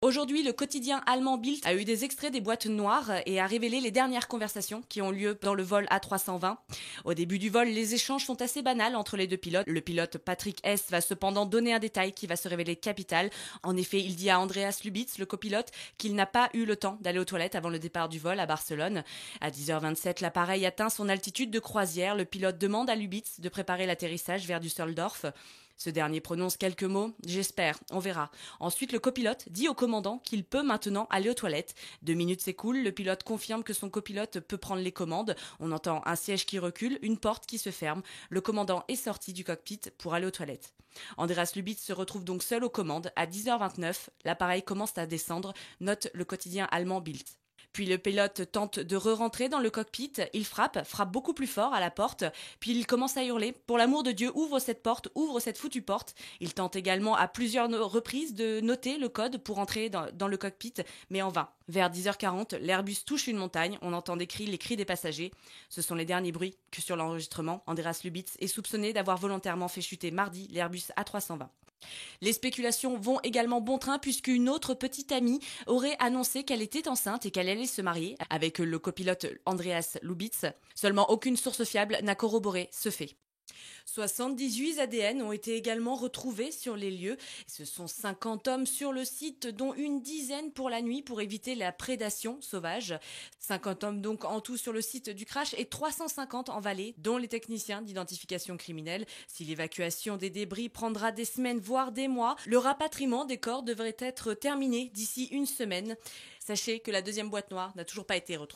Aujourd'hui, le quotidien allemand Bild a eu des extraits des boîtes noires et a révélé les dernières conversations qui ont lieu dans le vol A320. Au début du vol, les échanges sont assez banals entre les deux pilotes. Le pilote Patrick Hess va cependant donner un détail qui va se révéler capital. En effet, il dit à Andreas Lubitz, le copilote, qu'il n'a pas eu le temps d'aller aux toilettes avant le départ du vol à Barcelone. À 10h27, l'appareil atteint son altitude de croisière. Le pilote demande à Lubitz de préparer l'atterrissage vers Düsseldorf. Ce dernier prononce quelques mots « J'espère, on verra ». Ensuite, le copilote dit au commandant qu'il peut maintenant aller aux toilettes. 2 minutes s'écoulent, le pilote confirme que son copilote peut prendre les commandes. On entend un siège qui recule, une porte qui se ferme. Le commandant est sorti du cockpit pour aller aux toilettes. Andreas Lubitz se retrouve donc seul aux commandes. À 10h29, l'appareil commence à descendre, note le quotidien allemand Bild. Puis le pilote tente de re-rentrer dans le cockpit, il frappe beaucoup plus fort à la porte, puis il commence à hurler « Pour l'amour de Dieu, ouvre cette porte, ouvre cette foutue porte !» Il tente également à plusieurs reprises de noter le code pour entrer dans le cockpit, mais en vain. Vers 10h40, l'Airbus touche une montagne, on entend les cris des passagers. Ce sont les derniers bruits que sur l'enregistrement. Andreas Lubitz est soupçonné d'avoir volontairement fait chuter mardi l'Airbus A320. Les spéculations vont également bon train puisqu'une autre petite amie aurait annoncé qu'elle était enceinte et qu'elle allait se marier avec le copilote Andreas Lubitz. Seulement aucune source fiable n'a corroboré ce fait. 78 ADN ont été également retrouvés sur les lieux. Ce sont 50 hommes sur le site, dont une dizaine pour la nuit pour éviter la prédation sauvage. 50 hommes donc en tout sur le site du crash et 350 en vallée, dont les techniciens d'identification criminelle. Si l'évacuation des débris prendra des semaines, voire des mois, le rapatriement des corps devrait être terminé d'ici une semaine. Sachez que la deuxième boîte noire n'a toujours pas été retrouvée.